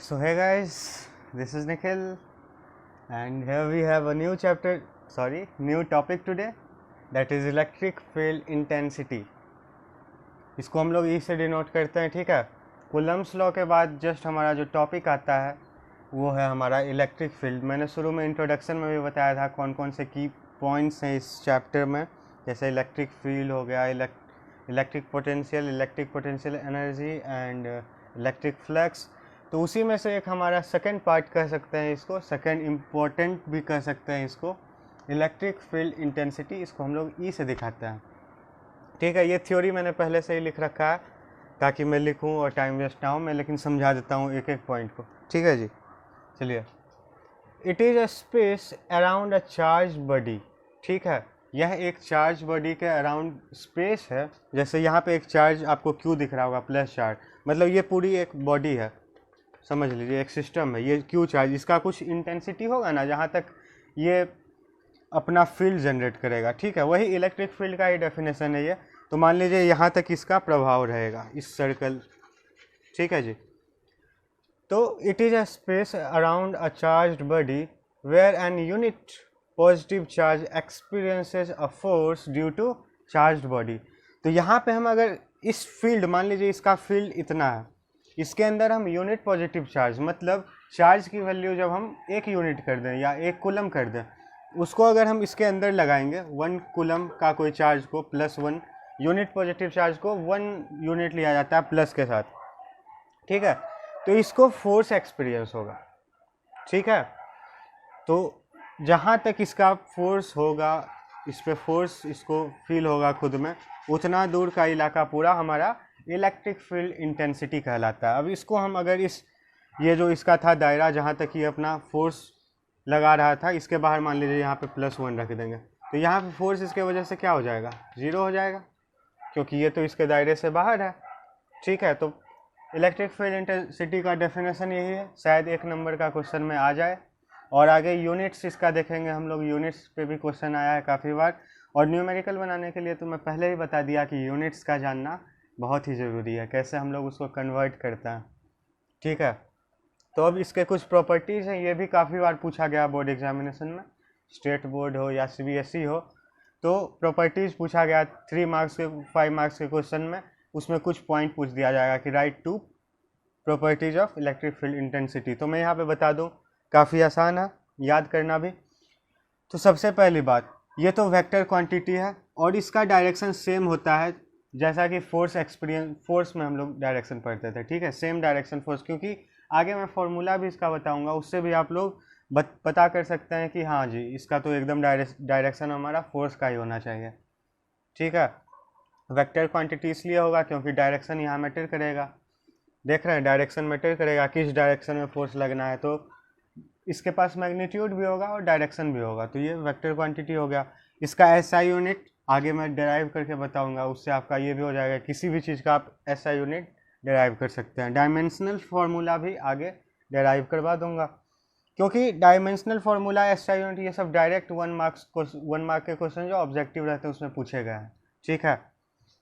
So hey guys, this is Nikhil and here we have a new new topic today, that is electric field intensity. इसको हम लोग E से denote करते हैं, ठीक है। कूलम्स लॉ के बाद जस्ट हमारा जो टॉपिक आता है वो है हमारा इलेक्ट्रिक फील्ड। मैंने शुरू में इंट्रोडक्शन में भी बताया था कौन कौन से की पॉइंट्स हैं इस चैप्टर में, जैसे इलेक्ट्रिक फील्ड हो गया, electric potential energy and electric flux. तो उसी में से एक हमारा सेकंड पार्ट कह सकते हैं इसको, सेकंड इम्पोर्टेंट भी कह सकते हैं इसको, इलेक्ट्रिक फील्ड इंटेंसिटी। इसको हम लोग ई से दिखाते हैं, ठीक है। ये थ्योरी मैंने पहले से ही लिख रखा है ताकि मैं लिखूं और टाइम वेस्ट ना हो, मैं लेकिन समझा देता हूँ एक एक पॉइंट को, ठीक है जी। चलिए, it is a space around a charge body, ठीक है। यह एक चार्ज बॉडी के अराउंड स्पेस है। जैसे यहाँ पे एक चार्ज आपको क्यू दिख रहा होगा, प्लस चार्ज, मतलब ये पूरी एक बॉडी है, समझ लीजिए एक सिस्टम है। ये क्यू चार्ज, इसका कुछ इंटेंसिटी होगा ना जहाँ तक ये अपना फील्ड जनरेट करेगा, ठीक है। वही इलेक्ट्रिक फील्ड का ही डेफिनेशन है ये। तो मान लीजिए यहाँ तक इसका प्रभाव रहेगा, इस सर्कल, ठीक है जी। तो it is a space around a charged body where an unit positive charge experiences a force due to charged body. तो यहाँ पे हम अगर इस फील्ड, मान लीजिए इसका फील्ड इतना है, इसके अंदर हम यूनिट पॉजिटिव चार्ज, मतलब चार्ज की वैल्यू जब हम 1 यूनिट कर दें या 1 कूलम कर दें, उसको अगर हम इसके अंदर लगाएंगे 1 कूलम का कोई चार्ज को, प्लस 1 यूनिट पॉजिटिव चार्ज को 1 यूनिट लिया जाता है प्लस के साथ, ठीक है। तो इसको फोर्स एक्सपीरियंस होगा, ठीक है। तो जहाँ तक इसका फोर्स होगा, इस पे फोर्स इसको फील होगा खुद में, उतना दूर का इलाका पूरा हमारा इलेक्ट्रिक फील्ड इंटेंसिटी कहलाता है। अब इसको हम अगर ये जो इसका था दायरा, जहाँ तक ये अपना फोर्स लगा रहा था, इसके बाहर मान लीजिए यहाँ पे +1 रख देंगे, तो यहाँ पे फोर्स इसके वजह से क्या हो जाएगा, 0 हो जाएगा, क्योंकि ये तो इसके दायरे से बाहर है, ठीक है। तो इलेक्ट्रिक फील्ड इंटेंसिटी का डेफिनेशन यही है, शायद 1 नंबर का क्वेश्चन में आ जाए। और आगे यूनिट्स इसका देखेंगे हम लोग, यूनिट्स पे भी क्वेश्चन आया है काफ़ी बार। और न्यूमेरिकल बनाने के लिए तो मैं पहले ही बता दिया कि यूनिट्स का जानना बहुत ही ज़रूरी है, कैसे हम लोग उसको कन्वर्ट करते हैं, ठीक है। तो अब इसके कुछ प्रॉपर्टीज़ हैं, ये भी काफ़ी बार पूछा गया बोर्ड एग्जामिनेशन में, स्टेट बोर्ड हो या CBSE हो, तो प्रॉपर्टीज़ पूछा गया 3 मार्क्स के 5 मार्क्स के क्वेश्चन में। उसमें कुछ पॉइंट पूछ दिया जाएगा कि right 2 properties of electric field intensity. तो मैं यहाँ पे बता दूँ, काफ़ी आसान है याद करना भी। तो सबसे पहली बात, ये तो वेक्टर क्वांटिटी है और इसका डायरेक्शन सेम होता है, जैसा कि फोर्स में हम लोग डायरेक्शन पढ़ते थे, ठीक है। सेम डायरेक्शन फोर्स, क्योंकि आगे मैं फॉर्मूला भी इसका बताऊंगा, उससे भी आप लोग पता कर सकते हैं कि हाँ जी, इसका तो एकदम डायरेक्शन हमारा फोर्स का ही होना चाहिए, ठीक है। वेक्टर क्वांटिटी इसलिए होगा क्योंकि डायरेक्शन यहाँ मैटर करेगा, देख रहे हैं, डायरेक्शन मैटर करेगा, किस डायरेक्शन में फोर्स लगना है, तो इसके पास मैग्नीट्यूड भी होगा और डायरेक्शन भी होगा, तो ये वेक्टर क्वांटिटी हो गया। इसका SI यूनिट आगे मैं डेराइव करके बताऊंगा, उससे आपका ये भी हो जाएगा, किसी भी चीज़ का आप SI यूनिट डेराइव कर सकते हैं। डायमेंशनल फार्मूला भी आगे डेराइव करवा दूंगा, क्योंकि डायमेंशनल फार्मूला, SI यूनिट, ये सब डायरेक्ट 1 मार्क के क्वेश्चन जो ऑब्जेक्टिव रहते हैं उसमें पूछे गए हैं, ठीक है।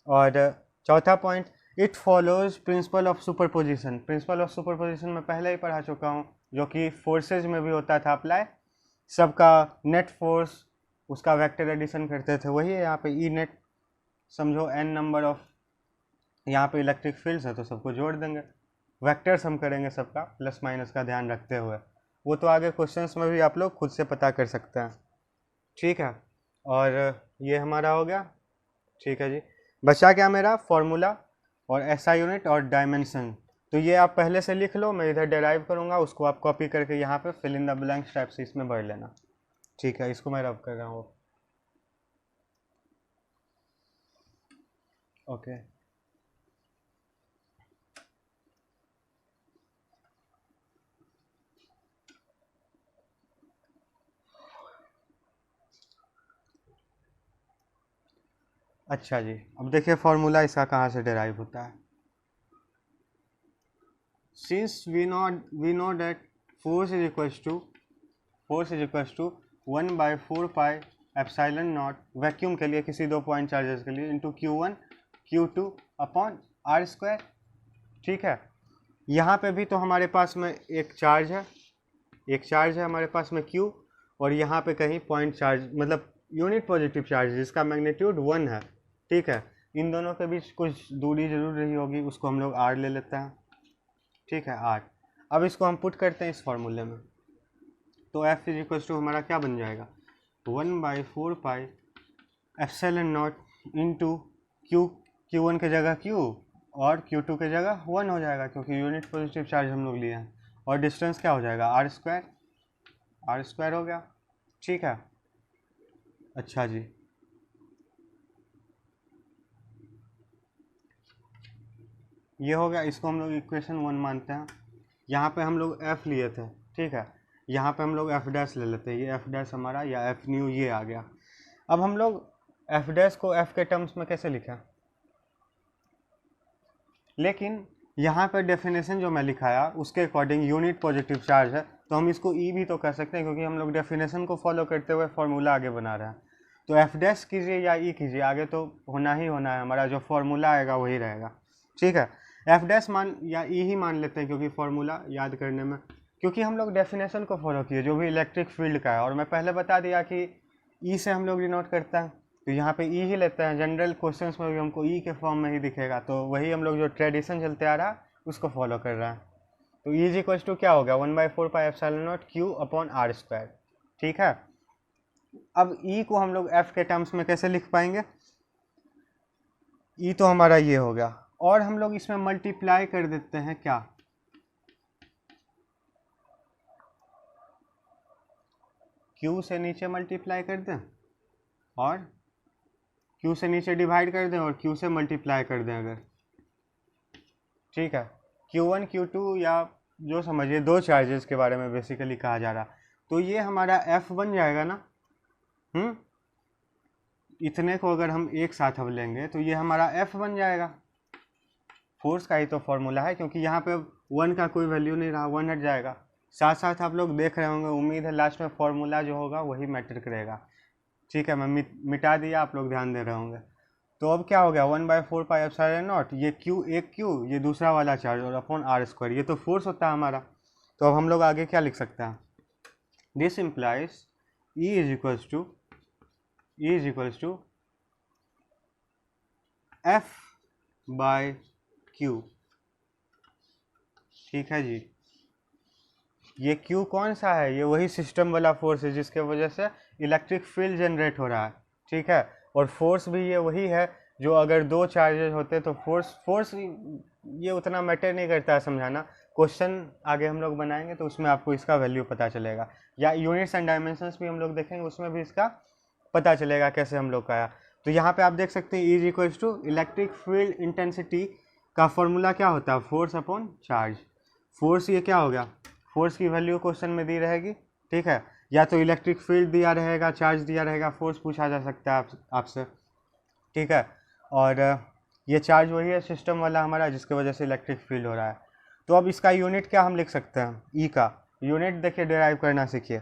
और चौथा point, it follows principle of superposition. Principle of superposition में पहले ही पढ़ा चुका हूँ, जो कि फोर्सेज में भी होता था अप्लाई, सबका नेट फोर्स उसका वेक्टर एडिशन करते थे, वही है यहाँ पे ई नेट। समझो n नंबर ऑफ यहाँ पे इलेक्ट्रिक फील्ड्स है तो सबको जोड़ देंगे, वेक्टर्स हम करेंगे सबका प्लस माइनस का ध्यान रखते हुए, वो तो आगे क्वेश्चंस में भी आप लोग खुद से पता कर सकते हैं, ठीक है। और ये हमारा हो गया, ठीक है जी। बचा क्या मेरा, फॉर्मूला और SI यूनिट और डायमेंशन। तो ये आप पहले से लिख लो, मैं इधर डेराइव करूँगा, उसको आप कॉपी करके यहाँ पे fill in the blanks type से इसमें भर लेना, ठीक है। इसको मैं रब कर रहा हूँ, ओके। अच्छा जी, अब देखिए फॉर्मूला इसका कहाँ से डेराइव होता है। Since we know that force is equals to 1/4 pi epsilon naught, vacuum के लिए, किसी 2 पॉइंट चार्जेस के लिए, into Q1 Q2 upon R², ठीक है। यहाँ पे भी तो हमारे पास में एक चार्ज है हमारे पास में Q, और यहाँ पे कहीं पॉइंट चार्ज मतलब यूनिट पॉजिटिव चार्ज जिसका मैग्नीट्यूड 1 है, ठीक है। इन दोनों के बीच कुछ दूरी जरूर रही होगी, उसको हम लोग R ले लेते हैं, ठीक है, R। अब इसको हम पुट करते हैं इस फॉर्मूले में, तो F इज इक्वल टू हमारा क्या बन जाएगा, 1/4 pi epsilon not into Q1 की जगह Q और Q2 की जगह 1 हो जाएगा, क्योंकि यूनिट पॉजिटिव चार्ज हम लोग लिए हैं, और डिस्टेंस क्या हो जाएगा, R स्क्वायर हो गया, ठीक है। अच्छा जी, ये हो गया, इसको हम लोग इक्वेशन 1 मानते हैं। यहाँ पे हम लोग F लिए थे, ठीक है, यहाँ पे हम लोग F डैश ले लेते हैं, ये F डैश हमारा या F न्यू ये आ गया। अब हम लोग F डैश को F के टर्म्स में कैसे लिखें, लेकिन यहाँ पर डेफिनेशन जो मैं लिखाया उसके अकॉर्डिंग यूनिट पॉजिटिव चार्ज है, तो हम इसको E भी तो कर सकते हैं, क्योंकि हम लोग डेफिनेशन को फॉलो करते हुए फॉर्मूला आगे बना रहे हैं। तो F डैश कीजिए या E कीजिए, आगे तो होना ही होना है, हमारा जो फॉर्मूला आएगा वही रहेगा, ठीक है। F डैश मान या E ही मान लेते हैं, क्योंकि फॉर्मूला याद करने में, क्योंकि हम लोग डेफिनेशन को फॉलो किए जो भी इलेक्ट्रिक फील्ड का है, और मैं पहले बता दिया कि E से हम लोग डिनोट करते हैं, तो यहाँ पे E ही लेते हैं। जनरल क्वेश्चंस में भी हमको E के फॉर्म में ही दिखेगा, तो वही हम लोग जो ट्रेडिशन चलते आ रहा है उसको फॉलो कर रहा है। तो E इज इक्वल टू क्या हो गया, 1/4 pi epsilon not Q upon R square, ठीक है। अब E को हम लोग F के टर्म्स में कैसे लिख पाएंगे, E तो हमारा ये हो गया, और हम लोग इसमें मल्टीप्लाई कर देते हैं क्या, Q से नीचे मल्टीप्लाई कर दें और Q से नीचे डिवाइड कर दें और Q से मल्टीप्लाई कर दें अगर, ठीक है। Q1 Q2 या जो समझिए दो चार्जेस के बारे में बेसिकली कहा जा रहा, तो ये हमारा F बन जाएगा ना, इतने को अगर हम एक साथ अब लेंगे तो ये हमारा F बन जाएगा। फोर्स का ही तो फॉर्मूला है, क्योंकि यहाँ पे 1 का कोई वैल्यू नहीं रहा, 1 हट जाएगा। साथ साथ आप लोग देख रहे होंगे, उम्मीद है लास्ट में फॉर्मूला जो होगा वही मैटर करेगा, ठीक है। मैं मिटा दिया, आप लोग ध्यान दे रहे होंगे। तो अब क्या हो गया, 1/4 पाई एप्सिलॉन नॉट, ये Q एक Q, ये दूसरा वाला चार्ज, और अपॉन R स्क्वायर, ये तो फोर्स होता है हमारा। तो अब हम लोग आगे क्या लिख सकते हैं, this implies E is equals to F by Q, ठीक है जी। ये Q कौन सा है, ये वही सिस्टम वाला फोर्स है जिसके वजह से इलेक्ट्रिक फील्ड जनरेट हो रहा है, ठीक है। और फोर्स भी ये वही है जो अगर दो चार्जेस होते तो फोर्स ये उतना मैटर नहीं करता है समझाना, क्वेश्चन आगे हम लोग बनाएंगे तो उसमें आपको इसका वैल्यू पता चलेगा, या यूनिट्स एंड डायमेंशंस भी हम लोग देखेंगे, उसमें भी इसका पता चलेगा कैसे हम लोग का आया। तो यहाँ पे आप देख सकते हैं E is equals to electric field intensity का फॉर्मूला क्या होता है, फोर्स अपॉन चार्ज। फोर्स ये क्या हो गया, फोर्स की वैल्यू क्वेश्चन में दी रहेगी, ठीक है, या तो इलेक्ट्रिक फील्ड दिया रहेगा, चार्ज दिया रहेगा, फोर्स पूछा जा सकता है आपसे, ठीक है। और ये चार्ज वही है सिस्टम वाला हमारा जिसकी वजह से इलेक्ट्रिक फील्ड हो रहा है। तो अब इसका यूनिट क्या हम लिख सकते हैं, ई का यूनिट देखिए डिराइव करना सीखिए,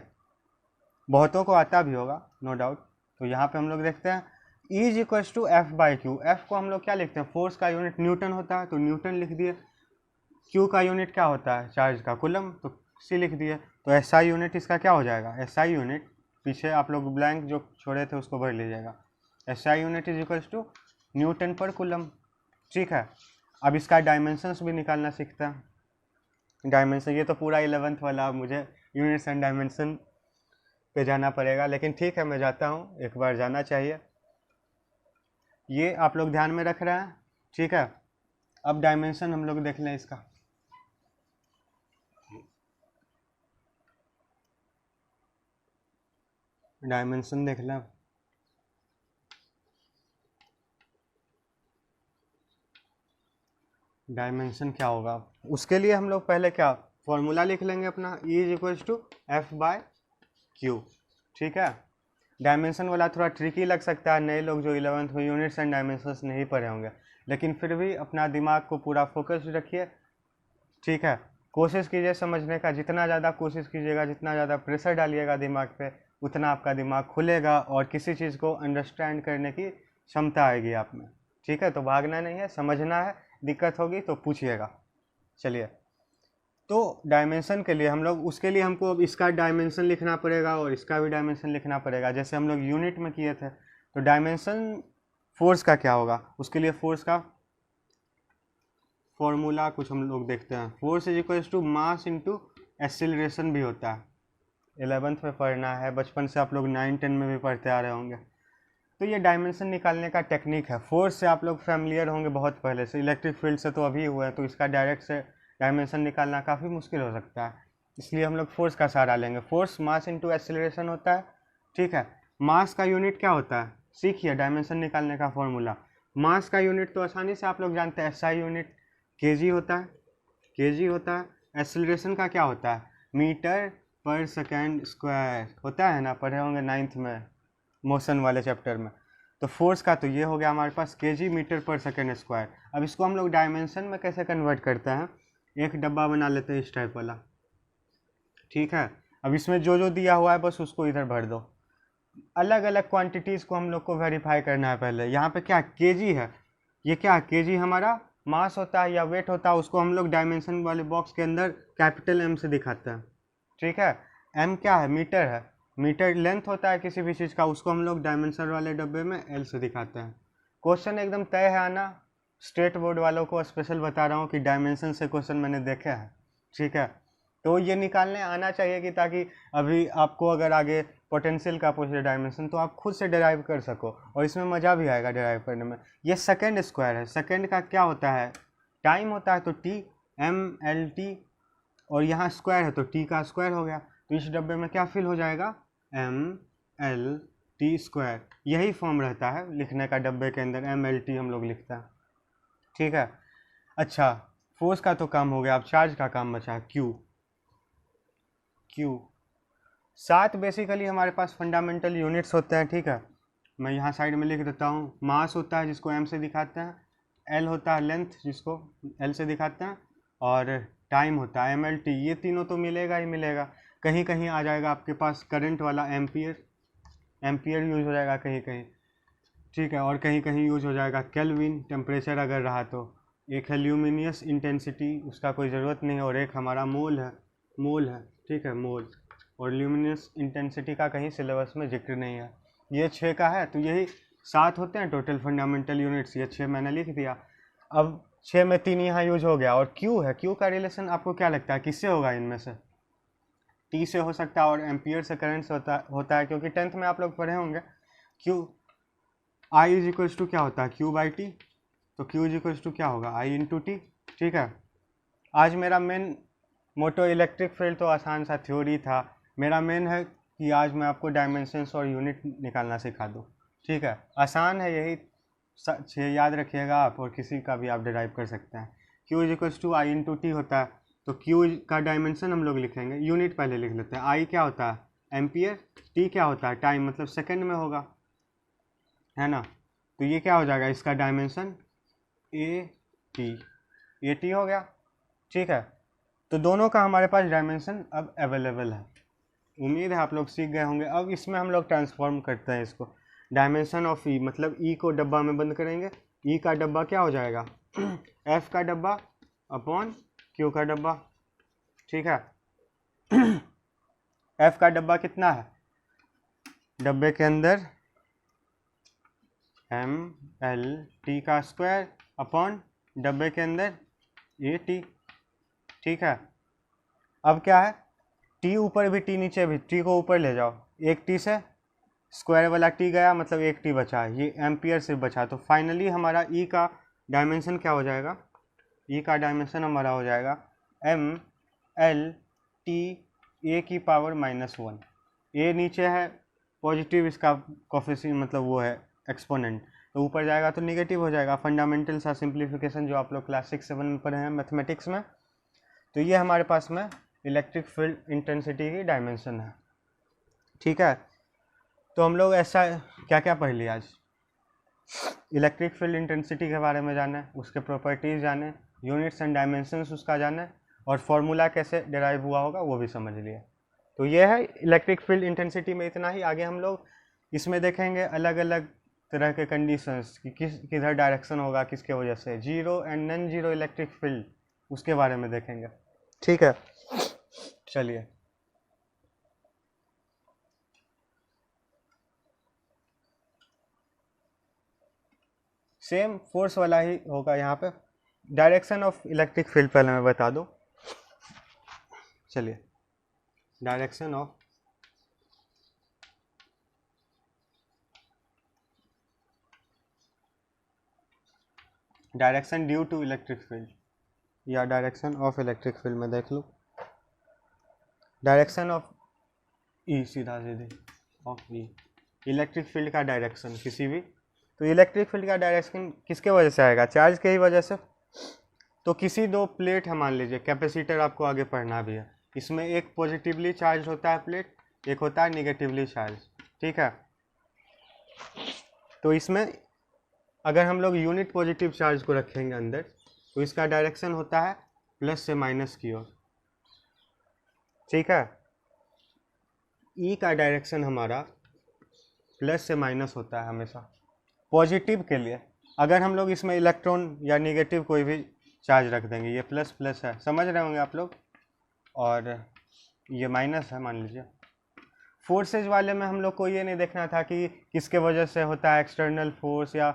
बहुतों को आता भी होगा नो डाउट। तो यहाँ पे हम लोग देखते हैं E is equals to F by Q. F को हम लोग क्या लिखते हैं, फोर्स का यूनिट न्यूटन होता है तो न्यूटन लिख दिए, Q का यूनिट क्या होता है, चार्ज का कूलम, तो C लिख दिए। तो SI यूनिट इसका क्या हो जाएगा, SI यूनिट, पीछे आप लोग ब्लैंक जो छोड़े थे उसको भर लीजिएगा, SI unit is equals to newton per coulomb, ठीक है। अब इसका डायमेंशंस भी निकालना सीखता है, डायमेंशन ये तो पूरा 11th वाला, मुझे यूनिट्स एंड डायमेंशन पे जाना पड़ेगा, लेकिन ठीक है मैं जाता हूँ, एक बार जाना चाहिए। ये आप लोग ध्यान में रख रहे हैं, ठीक है। अब डायमेंशन हम लोग देख लें इसका, डायमेंशन देख लें। डायमेंशन क्या होगा, उसके लिए हम लोग पहले क्या फॉर्मूला लिख लेंगे अपना, E is equals to F by Q, ठीक है। डायमेंशन वाला थोड़ा ट्रिकी लग सकता है, नए लोग जो 11th में यूनिट्स एंड डायमेंशंस नहीं पढ़े होंगे, लेकिन फिर भी अपना दिमाग को पूरा फोकस रखिए, ठीक है। कोशिश कीजिए समझने का, जितना ज़्यादा कोशिश कीजिएगा, जितना ज़्यादा प्रेशर डालिएगा दिमाग पे, उतना आपका दिमाग खुलेगा और किसी चीज़ को अंडरस्टैंड करने की क्षमता आएगी आप में, ठीक है। तो भागना नहीं है, समझना है, दिक्कत होगी तो पूछिएगा। चलिए तो डायमेंशन के लिए हम लोग, उसके लिए हमको अब इसका डायमेंशन लिखना पड़ेगा और इसका भी डायमेंशन लिखना पड़ेगा, जैसे हम लोग यूनिट में किए थे। तो डायमेंशन फोर्स का क्या होगा, उसके लिए फोर्स का फॉर्मूला कुछ हम लोग देखते हैं। Force is equals to mass into acceleration भी होता है, 11th में पढ़ना है, बचपन से आप लोग 9-10 में भी पढ़ते आ रहे होंगे। तो ये डायमेंशन निकालने का टेक्निक है। फोर्स से आप लोग फैमिलियर होंगे बहुत पहले से, इलेक्ट्रिक फील्ड से तो अभी हुआ है, तो इसका डायरेक्ट से डायमेंशन निकालना काफ़ी मुश्किल हो सकता है, इसलिए हम लोग फोर्स का सहारा लेंगे। फोर्स मास इंटू एक्सेलरेशन होता है, ठीक है। मास का यूनिट क्या होता है, सीखिए डायमेंशन निकालने का फॉर्मूला। मास का यूनिट तो आसानी से आप लोग जानते हैं, एसआई यूनिट केजी होता है, केजी होता है। एक्सेलरेशन का क्या होता है, मीटर पर सेकेंड स्क्वायर होता है ना, पढ़े होंगे 9th में मोशन वाले चैप्टर में। तो फोर्स का तो ये हो गया हमारे पास केजी मीटर पर सेकेंड स्क्वायर। अब इसको हम लोग डायमेंशन में कैसे कन्वर्ट करते हैं, एक डब्बा बना लेते हैं इस टाइप वाला, ठीक है। अब इसमें जो जो दिया हुआ है बस उसको इधर भर दो। अलग अलग क्वांटिटीज़ को हम लोग को वेरीफाई करना है पहले। यहाँ पे क्या केजी है, ये क्या केजी हमारा मास होता है या वेट होता है, उसको हम लोग डायमेंशन वाले बॉक्स के अंदर कैपिटल एम से दिखाते हैं, ठीक है। एम क्या है, मीटर है, मीटर लेंथ होता है किसी भी चीज़ का, उसको हम लोग डायमेंशन वाले डब्बे में एल से दिखाते हैं। क्वेश्चन एकदम तय है आना, स्टेट बोर्ड वालों को स्पेशल बता रहा हूँ कि डायमेंशन से क्वेश्चन मैंने देखे हैं, ठीक है। तो ये निकालने आना चाहिए कि ताकि अभी आपको अगर आगे पोटेंशियल का पूछे डायमेंशन तो आप खुद से डिराइव कर सको, और इसमें मज़ा भी आएगा डिराइव करने में। ये सेकेंड स्क्वायर है, सेकेंड का क्या होता है, टाइम होता है, तो टी MLT, और यहाँ स्क्वायर है तो टी का स्क्वायर हो गया। तो इस डब्बे में क्या फिल हो जाएगा, MLT स्क्वायर। यही फॉर्म रहता है लिखने का डब्बे के अंदर, MLT हम लोग लिखता है, ठीक है। अच्छा, फोर्स का तो काम हो गया, अब चार्ज का काम बचा, Q। 7 बेसिकली हमारे पास फंडामेंटल यूनिट्स होते हैं, ठीक है। मैं यहाँ साइड में लिख देता हूँ। मास होता है जिसको M से दिखाते हैं, L होता है लेंथ जिसको L से दिखाते हैं, और टाइम होता है MLT। ये तीनों तो मिलेगा ही मिलेगा, कहीं कहीं आ जाएगा आपके पास करंट वाला एम्पियर, एम्पियर यूज हो जाएगा कहीं कहीं, ठीक है, और कहीं कहीं यूज हो जाएगा केल्विन, टेम्परेचर अगर रहा तो। एक है ल्यूमिनियस इंटेंसिटी, उसका कोई ज़रूरत नहीं है, और एक हमारा मोल है, ठीक है, मोल। और ल्यूमिनियस इंटेंसिटी का कहीं सिलेबस में जिक्र नहीं है। ये 6 का है, तो यही 7 होते हैं टोटल फंडामेंटल यूनिट्स, ये 6 मैंने लिख दिया। अब 6 में 3 यहाँ यूज हो गया, और Q है, Q का रिलेशन आपको क्या लगता है किससे होगा इनमें से, T से हो सकता है और एम्पियर से करंट से होता है, क्योंकि 10th में आप लोग पढ़े होंगे। Q I is equals to क्या होता है, Q बाई टी, तो Q इज इक्वल्स टू क्या होगा, I इंटू टी, ठीक है। आज मेरा मेन मोटो इलेक्ट्रिक फील्ड तो आसान सा थ्योरी था, मेरा मेन है कि आज मैं आपको डायमेंशंस और यूनिट निकालना सिखा दूँ, ठीक है। आसान है, यही 6 याद रखिएगा आप, और किसी का भी आप डिराइव कर सकते हैं। Q is equals to I into T होता है, तो Q का डायमेंशन हम लोग लिखेंगे, यूनिट पहले लिख लेते हैं। I क्या होता है एम्पियर, T क्या होता है टाइम, मतलब सेकेंड में होगा, है ना। तो ये क्या हो जाएगा, इसका डायमेंशन AT हो गया, ठीक है। तो दोनों का हमारे पास डायमेंशन अब अवेलेबल है। उम्मीद है आप लोग सीख गए होंगे। अब इसमें हम लोग ट्रांसफॉर्म करते हैं इसको, डायमेंशन ऑफ E, मतलब E को डब्बा में बंद करेंगे, E का डब्बा क्या हो जाएगा F का डब्बा अपॉन Q का डब्बा, ठीक है। F का डब्बा कितना है, डब्बे के अंदर MLT का स्क्वायर अपॉन डब्बे के अंदर AT, ठीक है। अब क्या है, T ऊपर भी T नीचे भी, T को ऊपर ले जाओ, एक T से स्क्वायर वाला T गया, मतलब एक T बचा, ये एम्पियर से बचा। तो फाइनली हमारा E का डायमेंशन क्या हो जाएगा, E का डायमेंशन हमारा हो जाएगा MLT A की पावर -1। A नीचे है पॉजिटिव, इसका कोफिशिएंट मतलब वो है एक्सपोनेंट, तो ऊपर जाएगा तो निगेटिव हो जाएगा। फंडामेंटल सा सिंप्लीफिकेशन जो आप लोग क्लास 6-7 में पढ़े हैं मैथमेटिक्स में। तो ये हमारे पास में इलेक्ट्रिक फील्ड इंटेंसिटी की डायमेंशन है, ठीक है। तो हम लोग ऐसा क्या क्या पढ़ लिया आज, इलेक्ट्रिक फील्ड इंटेंसिटी के बारे में जाने, उसके प्रॉपर्टीज़ जाने, यूनिट्स एंड डायमेंशंस उसका जाने, और फॉर्मूला कैसे डिराइव हुआ होगा वो भी समझ लिए। तो ये है इलेक्ट्रिक फील्ड इंटेंसिटी में इतना ही। आगे हम लोग इसमें देखेंगे अलग अलग तरह के कंडीशंस कि किधर डायरेक्शन होगा किसके वजह से, zero and non zero electric field, उसके बारे में देखेंगे, ठीक है, चलिए सेम फोर्स वाला ही होगा यहाँ पे। डायरेक्शन ऑफ इलेक्ट्रिक फील्ड पहले मैं बता दूँ। चलिए, direction of direction due to electric field या डायरेक्शन ऑफ इलेक्ट्रिक फील्ड में देख लो। डायरेक्शन ऑफ ई, सीधा सीधे ऑफ ई, इलेक्ट्रिक फील्ड का डायरेक्शन किसी भी, तो इलेक्ट्रिक फील्ड का डायरेक्शन किसके वजह से आएगा? चार्ज के ही वजह से। तो किसी दो प्लेट है, मान लीजिए कैपेसिटर, आपको आगे पढ़ना भी है, इसमें एक पॉजिटिवली चार्ज होता है प्लेट, एक होता है निगेटिवली चार्ज, ठीक है। तो इसमें अगर हम लोग यूनिट पॉजिटिव चार्ज को रखेंगे अंदर, तो इसका डायरेक्शन होता है प्लस से माइनस की ओर, ठीक है। ई का डायरेक्शन हमारा प्लस से माइनस होता है हमेशा पॉजिटिव के लिए। अगर हम लोग इसमें इलेक्ट्रॉन या निगेटिव कोई भी चार्ज रख देंगे, ये प्लस प्लस है, समझ रहे होंगे आप लोग, और ये माइनस है मान लीजिए। फोर्सेज वाले में हम लोग को ये नहीं देखना था कि किसके वजह से होता है एक्सटर्नल फोर्स, या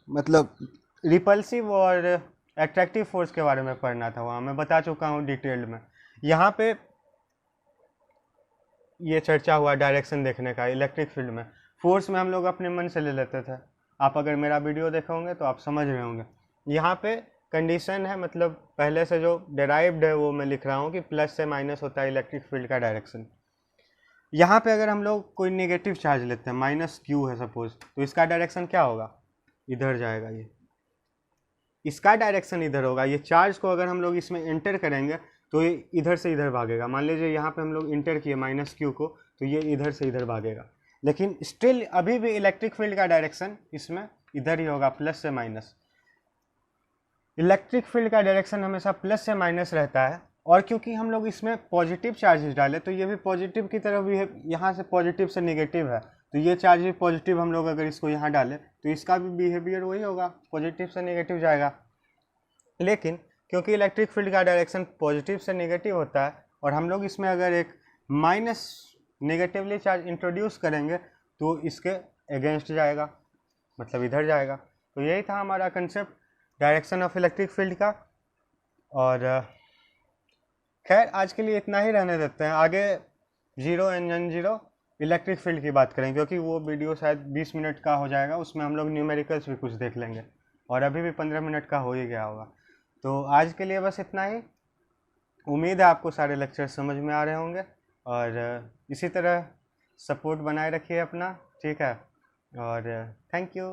मतलब रिपल्सिव और एट्रैक्टिव फोर्स के बारे में पढ़ना था, वहाँ मैं बता चुका हूँ डिटेल्ड में। यहाँ पे ये चर्चा हुआ डायरेक्शन देखने का इलेक्ट्रिक फील्ड में। फोर्स में हम लोग अपने मन से ले लेते थे, आप अगर मेरा वीडियो देखे होंगे तो आप समझ रहे होंगे। यहाँ पे कंडीशन है, मतलब पहले से जो डेराइव्ड है वो मैं लिख रहा हूँ कि प्लस से माइनस होता है इलेक्ट्रिक फील्ड का डायरेक्शन। यहाँ पे अगर हम लोग कोई नेगेटिव चार्ज लेते हैं, माइनस क्यू है सपोज, तो इसका डायरेक्शन क्या होगा? इधर जाएगा, ये इसका डायरेक्शन इधर होगा। ये चार्ज को अगर हम लोग इसमें एंटर करेंगे तो ये इधर से इधर भागेगा। मान लीजिए यहाँ पे हम लोग इंटर किए माइनस क्यू को, तो ये इधर से इधर भागेगा, लेकिन स्टिल अभी भी इलेक्ट्रिक फील्ड का डायरेक्शन इसमें इधर ही होगा, प्लस से माइनस। इलेक्ट्रिक फील्ड का डायरेक्शन हमेशा प्लस से माइनस रहता है, और क्योंकि हम लोग इसमें पॉजिटिव चार्जेस डाले तो ये भी पॉजिटिव की तरफ भी है, यहाँ से पॉजिटिव से निगेटिव है, तो ये चार्ज भी पॉजिटिव हम लोग अगर इसको यहाँ डालें तो इसका भी बिहेवियर वही होगा, पॉजिटिव से निगेटिव जाएगा। लेकिन क्योंकि इलेक्ट्रिक फील्ड का डायरेक्शन पॉजिटिव से नेगेटिव होता है, और हम लोग इसमें अगर एक माइनस नेगेटिवली चार्ज इंट्रोड्यूस करेंगे तो इसके अगेंस्ट जाएगा, मतलब इधर जाएगा। तो यही था हमारा concept direction of electric field का। और खैर आज के लिए इतना ही रहने देते हैं, आगे 0 एंड N0 इलेक्ट्रिक फील्ड की बात करें, क्योंकि वो वीडियो शायद 20 मिनट का हो जाएगा, उसमें हम लोग न्यूमेरिकल्स भी कुछ देख लेंगे, और अभी भी 15 मिनट का हो ही गया होगा। तो आज के लिए बस इतना ही। उम्मीद है आपको सारे लेक्चर समझ में आ रहे होंगे, और इसी तरह सपोर्ट बनाए रखिए अपना, ठीक है, और थैंक यू।